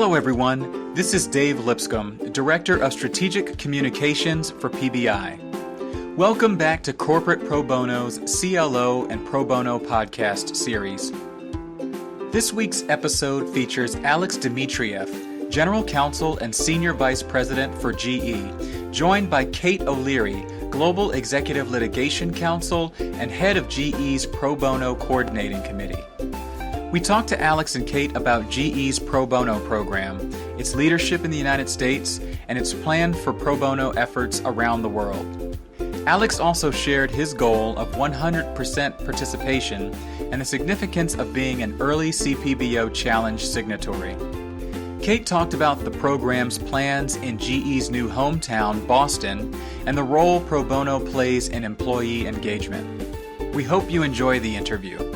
Hello everyone, this is Dave Lipscomb, Director of Strategic Communications for PBI. Welcome back to Corporate Pro Bono's CLO and Pro Bono podcast series. This week's episode features Alex Dimitrief, General Counsel and Senior Vice President for GE, joined by Kate O'Leary, Global Executive Litigation Counsel and Head of GE's Pro Bono Coordinating Committee. We talked to Alex and Kate about GE's Pro Bono program, its leadership in the United States, and its plan for pro bono efforts around the world. Alex also shared his goal of 100% participation and the significance of being an early CPBO challenge signatory. Kate talked about the program's plans in GE's new hometown, Boston, and the role pro bono plays in employee engagement. We hope you enjoy the interview.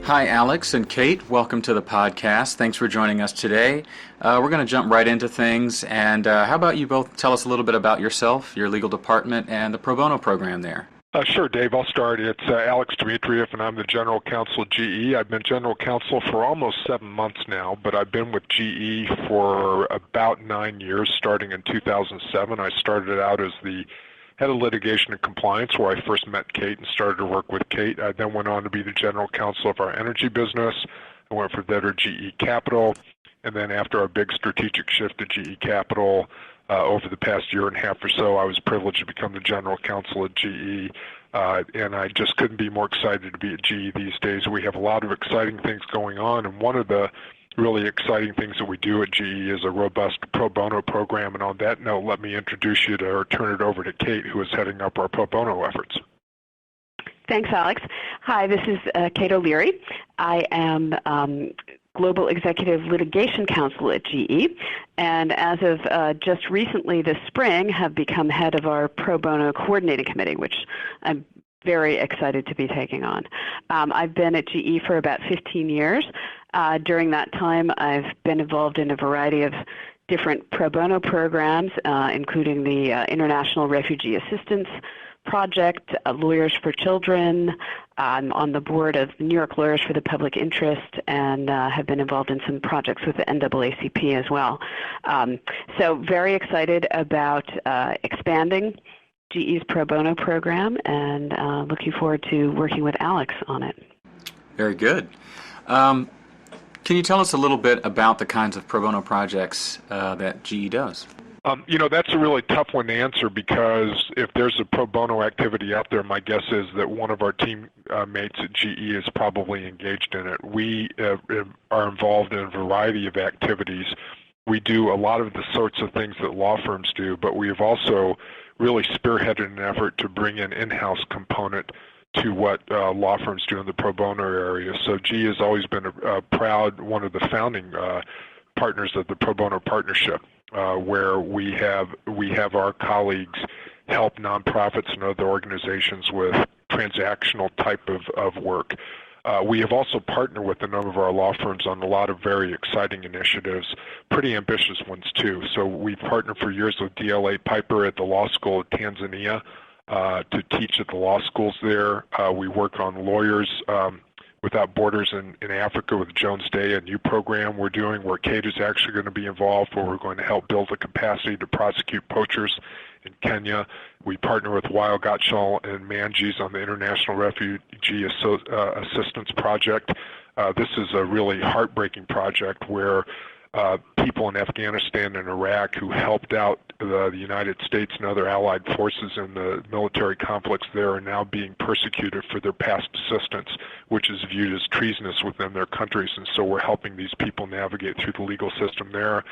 Hi, Alex and Kate. Welcome to the podcast. Thanks for joining us today. We're going to jump right into things. And how about you both tell us a little bit about yourself, your legal department, and the pro bono program there? Sure, Dave. I'll start. It's Alex Dimitrief, and I'm the General Counsel at GE. I've been General Counsel for almost 7 months now, but I've been with GE for about 9 years, starting in 2007. I started out as the Head of Litigation and Compliance, where I first met Kate and started to work with Kate. I then went on to be the General Counsel of our energy business. I went for that at GE Capital, and then after our big strategic shift to GE Capital, over the past year and a half or so, I was privileged to become the General Counsel at GE, and I just couldn't be more excited to be at GE these days. We have a lot of exciting things going on, and one of the really exciting things that we do at GE is a robust pro bono program. And on that note, let me introduce you to, or turn it over to Kate, who is heading up our pro bono efforts. Thanks, Alex. Hi, this is Kate O'Leary. I am Global Executive Litigation Counsel at GE, and as of just recently this spring, have become head of our Pro Bono Coordinating Committee, which I'm very excited to be taking on. I've been at GE for about 15 years. During that time, I've been involved in a variety of different pro bono programs, including the International Refugee Assistance Project, Lawyers for Children. I'm on the board of New York Lawyers for the Public Interest, and have been involved in some projects with the NAACP as well. So very excited about expanding GE's pro bono program, and looking forward to working with Alex on it. Very good. Can you tell us a little bit about the kinds of pro bono projects that GE does? That's a really tough one to answer, because if there's a pro bono activity out there, my guess is that one of our team mates at GE is probably engaged in it. We are involved in a variety of activities. We do a lot of the sorts of things that law firms do, but we have also really spearheaded an effort to bring an in-house component to what law firms do in the pro bono area. So GE has always been a proud, one of the founding partners of the pro bono partnership, where we have our colleagues help nonprofits and other organizations with transactional type of work. We have also partnered with a number of our law firms on a lot of very exciting initiatives, pretty ambitious ones too. So we've partnered for years with DLA Piper at the Law School of Tanzania to teach at the law schools there. We work on Lawyers Without Borders in Africa with Jones Day, a new program we're doing where Kate is actually going to be involved, where we're going to help build the capacity to prosecute poachers in Kenya. We partner with Weil Gotshal and Manjis on the International Refugee Assistance Project. This is a really heartbreaking project where people in Afghanistan and Iraq who helped out the United States and other allied forces in the military conflicts there are now being persecuted for their past assistance, which is viewed as treasonous within their countries. And so we're helping these people navigate through the legal system there.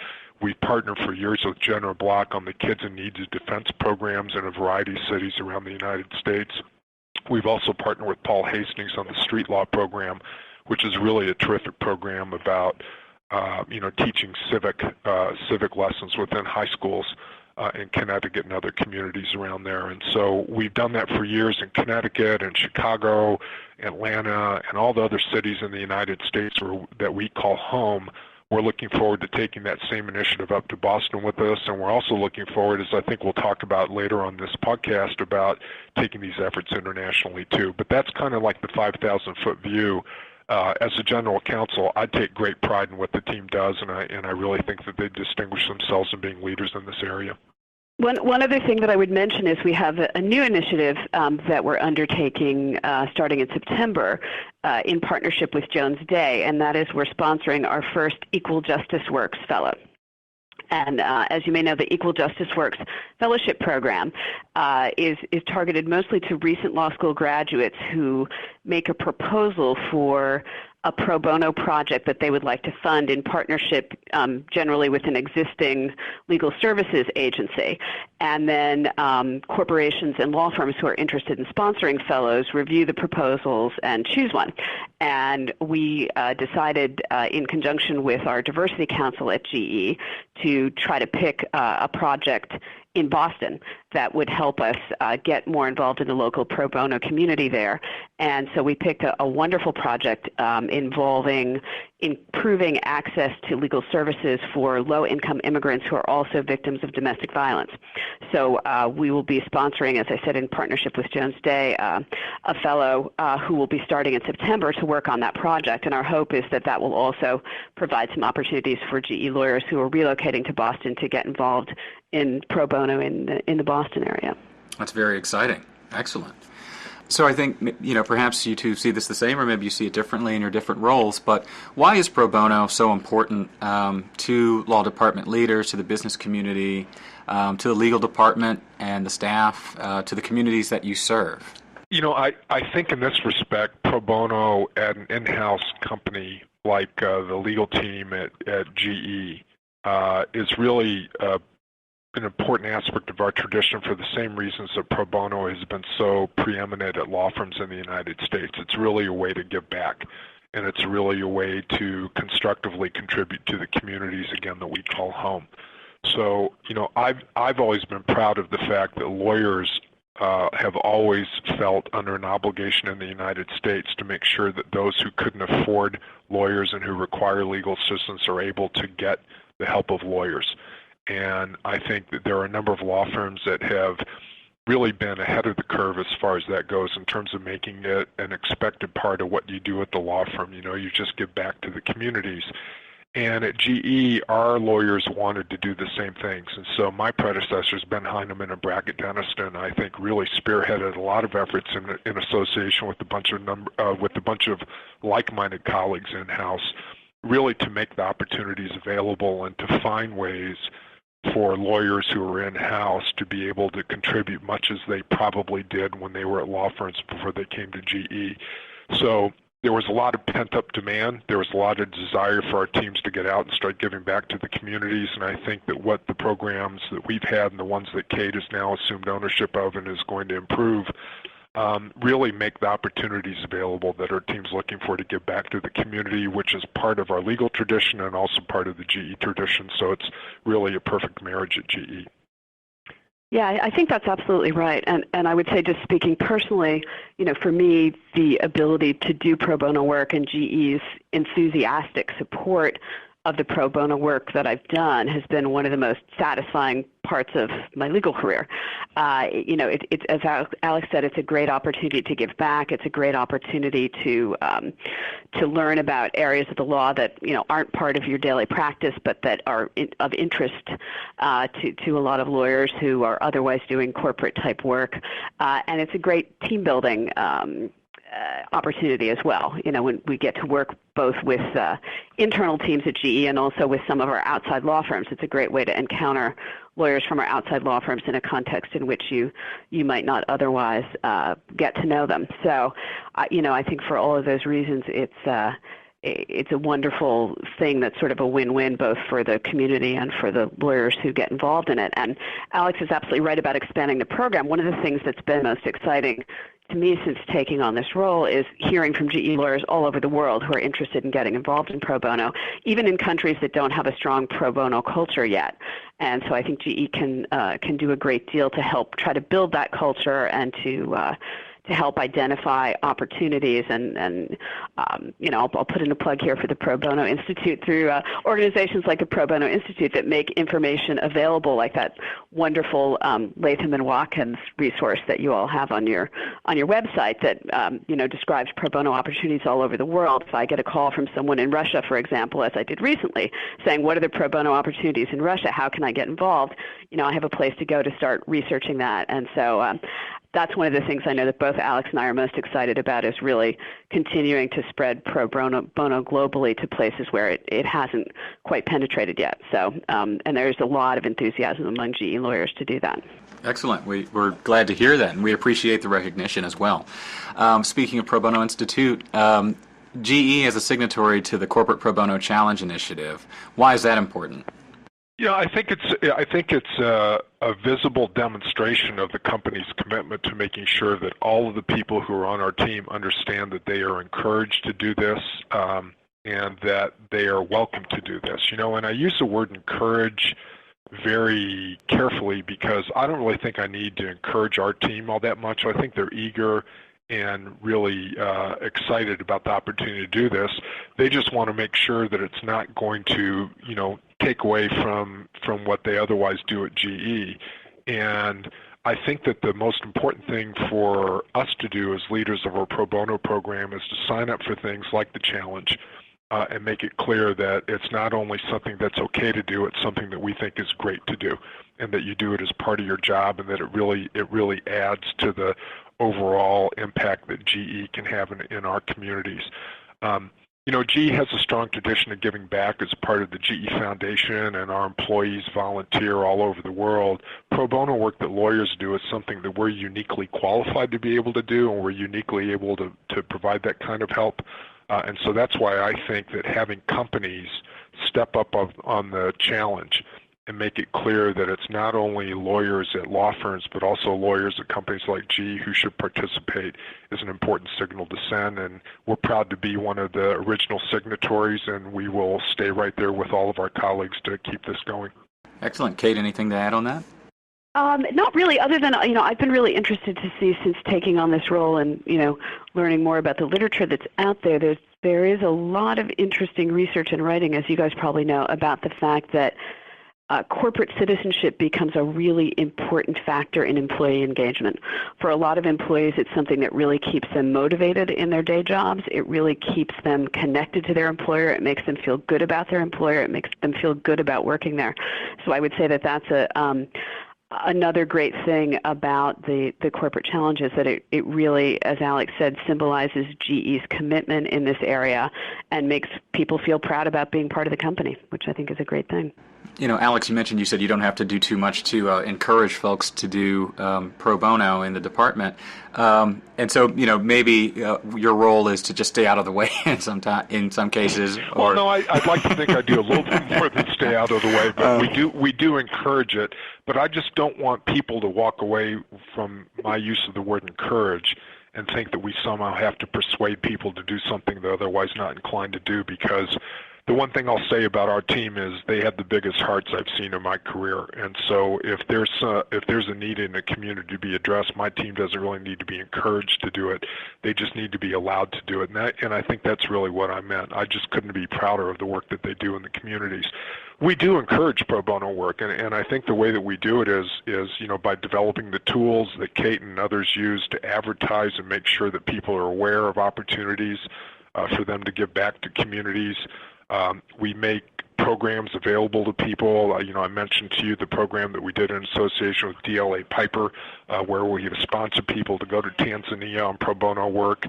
We've partnered for years with General Block on the Kids in Need of Defense programs in a variety of cities around the United States. We've also partnered with Paul Hastings on the Street Law program, which is really a terrific program about teaching civic lessons within high schools in Connecticut and other communities around there. And so we've done that for years in Connecticut and Chicago, Atlanta, and all the other cities in the United States that we call home. We're looking forward to taking that same initiative up to Boston with us, and we're also looking forward, as I think we'll talk about later on this podcast, about taking these efforts internationally too. But that's kind of like the 5,000-foot view. as a general counsel, I take great pride in what the team does, and I really think that they distinguish themselves in being leaders in this area. One other thing that I would mention is we have a new initiative that we're undertaking starting in September in partnership with Jones Day, and that is we're sponsoring our first Equal Justice Works Fellow. And as you may know, the Equal Justice Works Fellowship Program is targeted mostly to recent law school graduates who make a proposal for a pro bono project that they would like to fund in partnership generally with an existing legal services agency. And then corporations and law firms who are interested in sponsoring fellows review the proposals and choose one. And we decided in conjunction with our diversity council at GE to try to pick a project in Boston that would help us get more involved in the local pro bono community there. And so we picked a wonderful project involving improving access to legal services for low-income immigrants who are also victims of domestic violence. So we will be sponsoring, as I said, in partnership with Jones Day, a fellow who will be starting in September to work on that project. And our hope is that that will also provide some opportunities for GE lawyers who are relocating to Boston to get involved in pro bono in the Boston area. That's very exciting. Excellent. So I think, perhaps you two see this the same, or maybe you see it differently in your different roles, but why is pro bono so important to law department leaders, to the business community, to the legal department and the staff, to the communities that you serve? I think in this respect, pro bono at an in-house company like the legal team at GE is really an important aspect of our tradition for the same reasons that pro bono has been so preeminent at law firms in the United States. It's really a way to give back, and it's really a way to constructively contribute to the communities, again, that we call home. So, I've always been proud of the fact that lawyers have always felt under an obligation in the United States to make sure that those who couldn't afford lawyers and who require legal assistance are able to get the help of lawyers. And I think that there are a number of law firms that have really been ahead of the curve as far as that goes in terms of making it an expected part of what you do at the law firm. You just give back to the communities. And at GE, our lawyers wanted to do the same things. And so my predecessors, Ben Heineman and Brackett Denniston, I think really spearheaded a lot of efforts in association with a bunch of like-minded colleagues in-house, really to make the opportunities available and to find ways for lawyers who are in-house to be able to contribute much as they probably did when they were at law firms before they came to GE. So there was a lot of pent-up demand. There was a lot of desire for our teams to get out and start giving back to the communities, and I think that what the programs that we've had and the ones that Kate has now assumed ownership of and is going to improve really make the opportunities available that our team's looking for to give back to the community, which is part of our legal tradition and also part of the GE tradition. So it's really a perfect marriage at GE. Yeah, I think that's absolutely right. And I would say, just speaking personally, for me, the ability to do pro bono work and GE's enthusiastic support of the pro bono work that I've done has been one of the most satisfying parts of my legal career. It's as Alex said, it's a great opportunity to give back. It's a great opportunity to learn about areas of the law that aren't part of your daily practice, but that are of interest to a lot of lawyers who are otherwise doing corporate type work. And it's a great team building opportunity as well. When we get to work both with internal teams at GE and also with some of our outside law firms, it's a great way to encounter lawyers from our outside law firms in a context in which you might not otherwise get to know them. So, I think for all of those reasons, it's a wonderful thing that's sort of a win-win both for the community and for the lawyers who get involved in it. And Alex is absolutely right about expanding the program. One of the things that's been most exciting to me since taking on this role is hearing from GE lawyers all over the world who are interested in getting involved in pro bono, even in countries that don't have a strong pro bono culture yet. And so I think GE can do a great deal to help try to build that culture and to to help identify opportunities. And I'll put in a plug here for the Pro Bono Institute through organizations like the Pro Bono Institute that make information available, like that wonderful Latham and Watkins resource that you all have on your website that describes pro bono opportunities all over the world. If I get a call from someone in Russia, for example, as I did recently, saying, what are the pro bono opportunities in Russia? How can I get involved? I have a place to go to start researching that. And so that's one of the things I know that both Alex and I are most excited about, is really continuing to spread pro bono globally to places where it hasn't quite penetrated yet. So, and there's a lot of enthusiasm among GE lawyers to do that. Excellent. We're glad to hear that, and we appreciate the recognition as well. Speaking of Pro Bono Institute, GE is a signatory to the Corporate Pro Bono Challenge Initiative. Why is that important? I think it's a visible demonstration of the company's commitment to making sure that all of the people who are on our team understand that they are encouraged to do this, and that they are welcome to do this. And I use the word encourage very carefully, because I don't really think I need to encourage our team all that much. I think they're eager and really excited about the opportunity to do this. They just want to make sure that it's not going to, take away from what they otherwise do at GE. And I think that the most important thing for us to do as leaders of our pro bono program is to sign up for things like the challenge, and make it clear that it's not only something that's okay to do, it's something that we think is great to do, and that you do it as part of your job, and that it really adds to the overall impact that GE can have in our communities. GE has a strong tradition of giving back as part of the GE Foundation, and our employees volunteer all over the world. Pro bono work that lawyers do is something that we're uniquely qualified to be able to do, and we're uniquely able to provide that kind of help. And so that's why I think that having companies step up on the challenge and make it clear that it's not only lawyers at law firms, but also lawyers at companies like GE who should participate, is an important signal to send. And we're proud to be one of the original signatories, and we will stay right there with all of our colleagues to keep this going. Excellent. Kate, anything to add on that? Not really, other than, I've been really interested to see, since taking on this role and, learning more about the literature that's out there, there is a lot of interesting research and writing, as you guys probably know, about the fact that corporate citizenship becomes a really important factor in employee engagement. For a lot of employees, it's something that really keeps them motivated in their day jobs. It really keeps them connected to their employer. It makes them feel good about their employer. It makes them feel good about working there. So I would say that that's another great thing about the corporate challenge, is that it really, as Alex said, symbolizes GE's commitment in this area and makes people feel proud about being part of the company, which I think is a great thing. Alex, you said you don't have to do too much to encourage folks to do pro bono in the department. And so, maybe your role is to just stay out of the way in some cases. Well, no, I'd like to think I do a little bit more than stay out of the way, but we do encourage it. But I just don't want people to walk away from my use of the word encourage and think that we somehow have to persuade people to do something they're otherwise not inclined to do, because the one thing I'll say about our team is they have the biggest hearts I've seen in my career. And so if there's a need in the community to be addressed, my team doesn't really need to be encouraged to do it. They just need to be allowed to do it. And I think that's really what I meant. I just couldn't be prouder of the work that they do in the communities. We do encourage pro bono work, and I think the way that we do it is by developing the tools that Kate and others use to advertise and make sure that people are aware of opportunities for them to give back to communities. We make programs available to people. I mentioned to you the program that we did in association with DLA Piper, where we have sponsored people to go to Tanzania on pro bono work.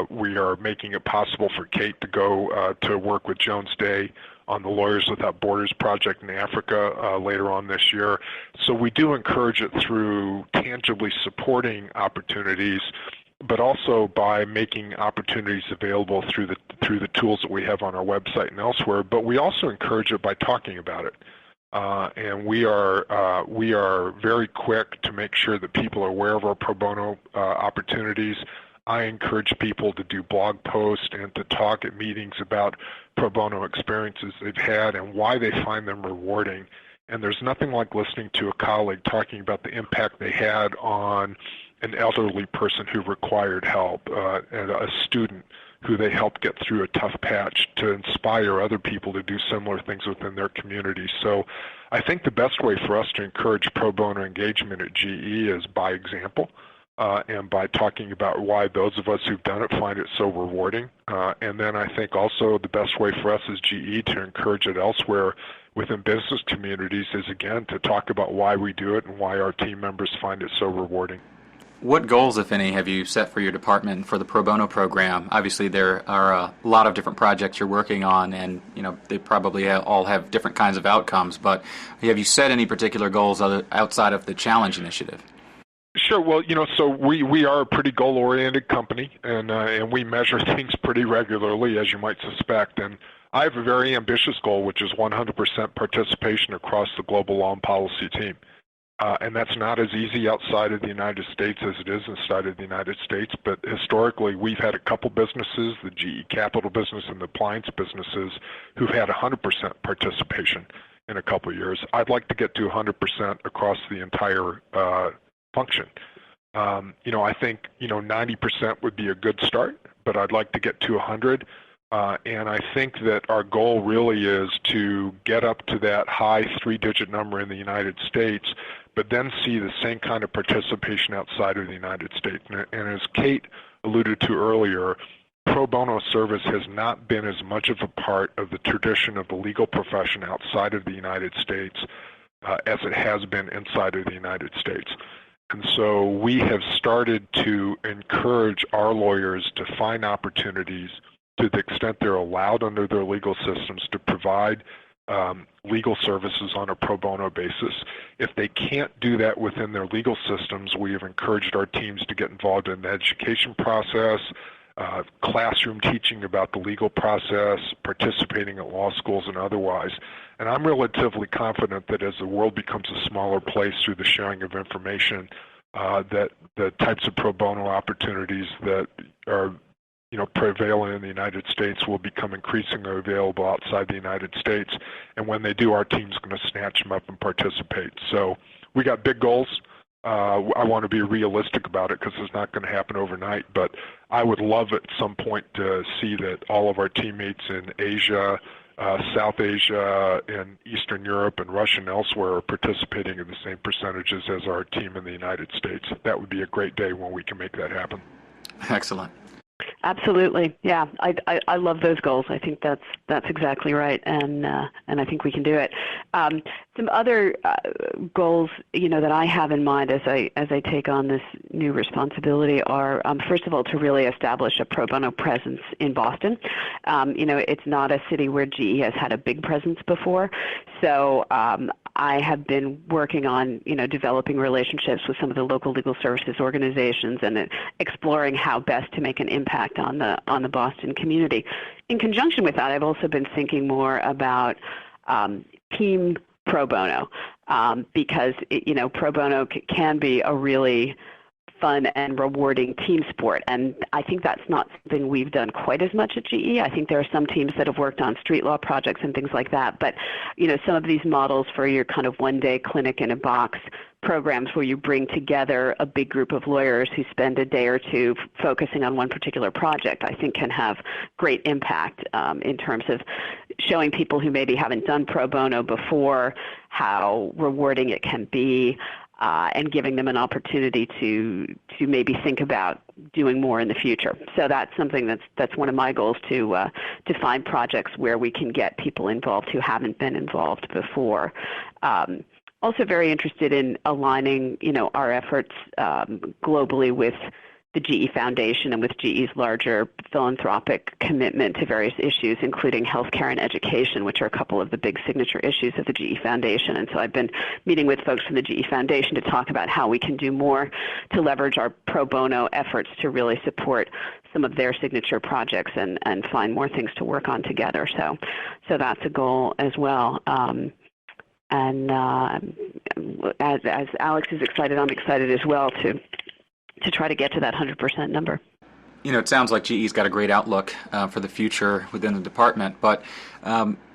We are making it possible for Kate to go to work with Jones Day on the Lawyers Without Borders project in Africa later on this year. So we do encourage it through tangibly supporting opportunities, but also by making opportunities available through the tools that we have on our website and elsewhere. But we also encourage it by talking about it, and we are very quick to make sure that people are aware of our pro bono opportunities. I encourage people to do blog posts and to talk at meetings about pro bono experiences they've had and why they find them rewarding. And there's nothing like listening to a colleague talking about the impact they had on an elderly person who required help, and a student who they helped get through a tough patch to inspire other people to do similar things within their community. So I think the best way for us to encourage pro bono engagement at GE is by example, and by talking about why those of us who've done it find it so rewarding. And then I think also the best way for us as GE to encourage it elsewhere within business communities is, again, to talk about why we do it and why our team members find it so rewarding. What goals, if any, have you set for your department for the pro bono program? Obviously, there are a lot of different projects you're working on, and they probably all have different kinds of outcomes. But have you set any particular goals outside of the challenge initiative? Sure. Well, so we are a pretty goal-oriented company, and we measure things pretty regularly, as you might suspect. And I have a very ambitious goal, which is 100% participation across the global law and policy team. And that's not as easy outside of the United States as it is inside of the United States. But historically, we've had a couple businesses, the GE Capital business and the appliance businesses, who've had 100% participation in a couple of years. I'd like to get to 100% across the entire function. I think 90% would be a good start, but I'd like to get to 100. And I think that our goal really is to get up to that high three-digit number in the United States, but then see the same kind of participation outside of the United States. And as Kate alluded to earlier, pro bono service has not been as much of a part of the tradition of the legal profession outside of the United States as it has been inside of the United States. And so we have started to encourage our lawyers to find opportunities, to the extent they're allowed under their legal systems, to provide legal services on a pro bono basis. If they can't do that within their legal systems, we have encouraged our teams to get involved in the education process, classroom teaching about the legal process, participating at law schools and otherwise. And I'm relatively confident that as the world becomes a smaller place through the sharing of information, that the types of pro bono opportunities that are prevalent in the United States will become increasingly available outside the United States. And when they do, our team's going to snatch them up and participate. So we got big goals. I want to be realistic about it because it's not going to happen overnight. But I would love at some point to see that all of our teammates in Asia, South Asia, and Eastern Europe, and Russia and elsewhere are participating in the same percentages as our team in the United States. That would be a great day when we can make that happen. Excellent. Absolutely, yeah. I love those goals. I think that's exactly right, and I think we can do it. Some other goals, that I have in mind as I take on this new responsibility are, first of all, to really establish a pro bono presence in Boston. It's not a city where GE has had a big presence before, so I have been working on, developing relationships with some of the local legal services organizations and exploring how best to make an impact on the Boston community. In conjunction with that, I've also been thinking more about team pro bono because, pro bono can be a really fun and rewarding team sport, and I think that's not something we've done quite as much at GE. I think there are some teams that have worked on street law projects and things like that, but some of these models for your kind of one-day clinic in a box programs where you bring together a big group of lawyers who spend a day or two focusing on one particular project, I think can have great impact in terms of showing people who maybe haven't done pro bono before how rewarding it can be, and giving them an opportunity to maybe think about doing more in the future. So that's something that's one of my goals, to find projects where we can get people involved who haven't been involved before. Also very interested in aligning, our efforts globally with the GE Foundation and with GE's larger philanthropic commitment to various issues, including healthcare and education, which are a couple of the big signature issues of the GE Foundation. And so I've been meeting with folks from the GE Foundation to talk about how we can do more to leverage our pro bono efforts to really support some of their signature projects and find more things to work on together. So that's a goal as well. And as Alex is excited, I'm excited as well to try to get to that 100% number. It sounds like GE's got a great outlook for the future within the department, but,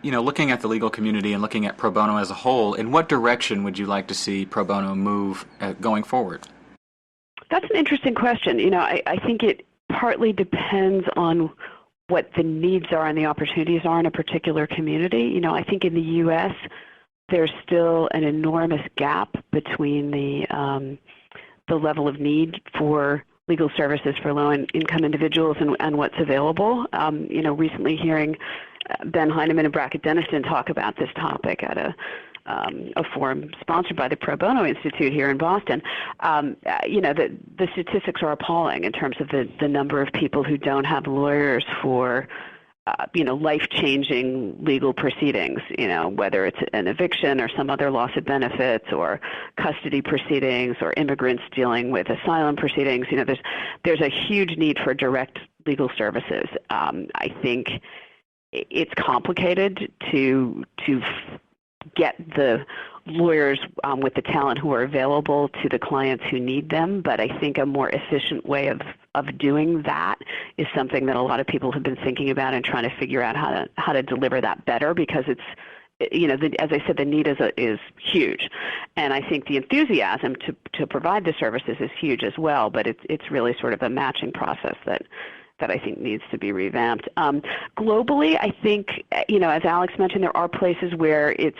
looking at the legal community and looking at pro bono as a whole, in what direction would you like to see pro bono move going forward? That's an interesting question. I think it partly depends on what the needs are and the opportunities are in a particular community. I think in the U.S. there's still an enormous gap between the level of need for legal services for low-income individuals and what's available. Recently hearing Ben Heineman and Brackett Denniston talk about this topic at a forum sponsored by the Pro Bono Institute here in Boston. The statistics are appalling in terms of the number of people who don't have lawyers for life-changing legal proceedings, whether it's an eviction or some other loss of benefits or custody proceedings or immigrants dealing with asylum proceedings. There's a huge need for direct legal services. I think it's complicated to get the lawyers with the talent who are available to the clients who need them, but I think a more efficient way of doing that is something that a lot of people have been thinking about and trying to figure out how to deliver that better, because it's, as I said, the need is huge, and I think the enthusiasm to provide the services is huge as well, but it's really sort of a matching process that I think needs to be revamped. Globally, I think, as Alex mentioned, there are places where it's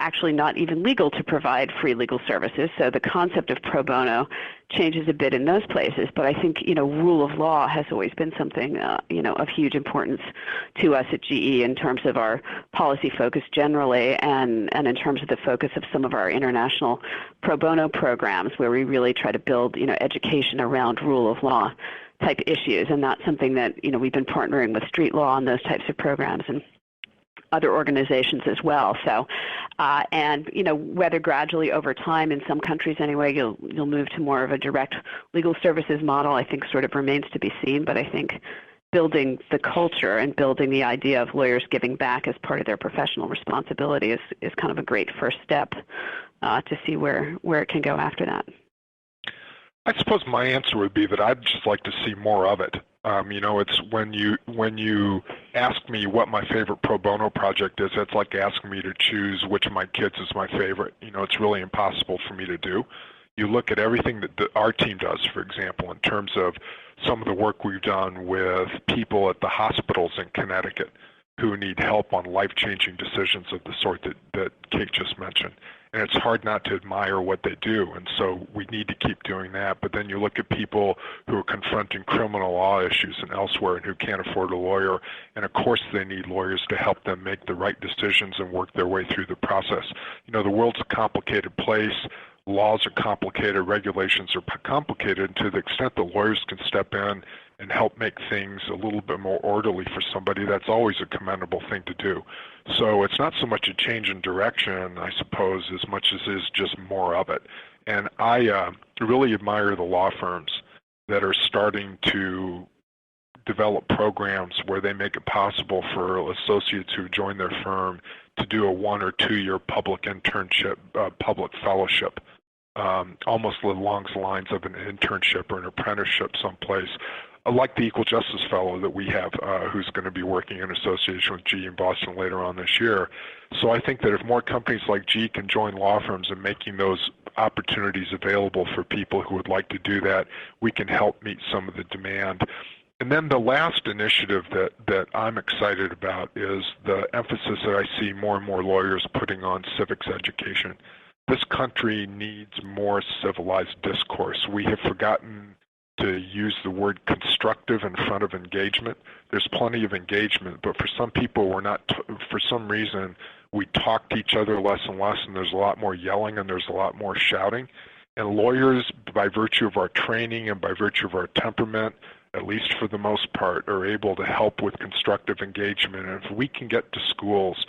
actually not even legal to provide free legal services. So the concept of pro bono changes a bit in those places. But I think, rule of law has always been something, of huge importance to us at GE in terms of our policy focus generally and in terms of the focus of some of our international pro bono programs where we really try to build, education around rule of law type issues. And that's something that, we've been partnering with Street Law on those types of programs and other organizations as well. So, whether gradually over time in some countries anyway, you'll move to more of a direct legal services model, I think sort of remains to be seen. But I think building the culture and building the idea of lawyers giving back as part of their professional responsibility is kind of a great first step to see where it can go after that. I suppose my answer would be that I'd just like to see more of it. It's when you ask me what my favorite pro bono project is, it's like asking me to choose which of my kids is my favorite. It's really impossible for me to do. You look at everything that our team does, for example, in terms of some of the work we've done with people at the hospitals in Connecticut who need help on life-changing decisions of the sort that Kate just mentioned. And it's hard not to admire what they do, and so we need to keep doing that. But then you look at people who are confronting criminal law issues and elsewhere and who can't afford a lawyer, and of course they need lawyers to help them make the right decisions and work their way through the process. The world's a complicated place. Laws are complicated, regulations are complicated, and to the extent that lawyers can step in and help make things a little bit more orderly for somebody, that's always a commendable thing to do. So it's not so much a change in direction, I suppose, as much as is just more of it. And I really admire the law firms that are starting to develop programs where they make it possible for associates who join their firm to do a 1 or 2 year public internship, public fellowship, almost along the lines of an internship or an apprenticeship someplace, like the Equal Justice Fellow that we have, who's going to be working in association with GE in Boston later on this year. So I think that if more companies like GE can join law firms in making those opportunities available for people who would like to do that, we can help meet some of the demand. And then the last initiative that I'm excited about is the emphasis that I see more and more lawyers putting on civics education. This country needs more civilized discourse. We have forgotten to use the word constructive in front of engagement. There's plenty of engagement, but for some people, for some reason, we talk to each other less and less, and there's a lot more yelling and there's a lot more shouting. And lawyers, by virtue of our training and by virtue of our temperament, at least for the most part, are able to help with constructive engagement. And if we can get to schools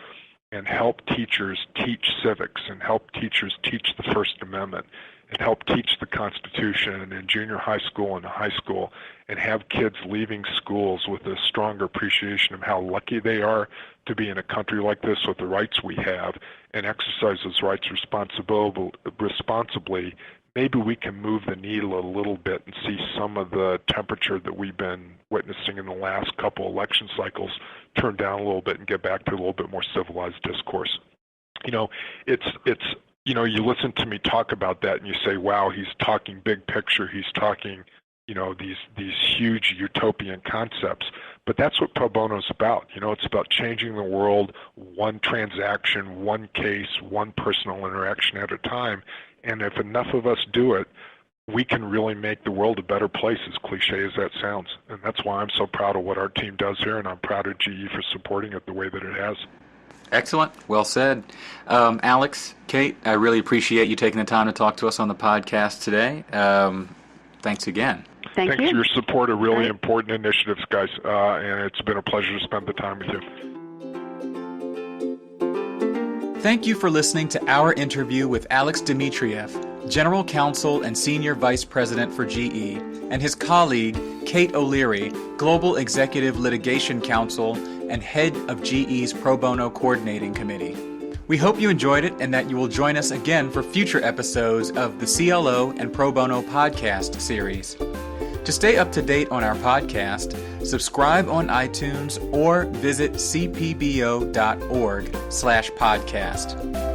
and help teachers teach civics and help teachers teach the First Amendment and help teach the Constitution in junior high school and high school, and have kids leaving schools with a stronger appreciation of how lucky they are to be in a country like this with the rights we have and exercise those rights responsibly, maybe we can move the needle a little bit and see some of the temperature that we've been witnessing in the last couple election cycles turn down a little bit and get back to a little bit more civilized discourse. It's you listen to me talk about that and you say, wow, he's talking big picture, he's talking, these huge utopian concepts. But that's what pro bono is about. It's about changing the world one transaction, one case, one personal interaction at a time. And if enough of us do it, we can really make the world a better place, as cliche as that sounds. And that's why I'm so proud of what our team does here, and I'm proud of GE for supporting it the way that it has. Excellent. Well said. Alex, Kate, I really appreciate you taking the time to talk to us on the podcast today. Thanks again. Thanks for your support of really important initiatives, guys, and it's been a pleasure to spend the time with you. Thank you for listening to our interview with Alex Dimitrief, General Counsel and Senior Vice President for GE, and his colleague, Kate O'Leary, Global Executive Litigation Counsel and Head of GE's Pro Bono Coordinating Committee. We hope you enjoyed it and that you will join us again for future episodes of the CLO and Pro Bono podcast series. To stay up to date on our podcast, subscribe on iTunes or visit cpbo.org/podcast.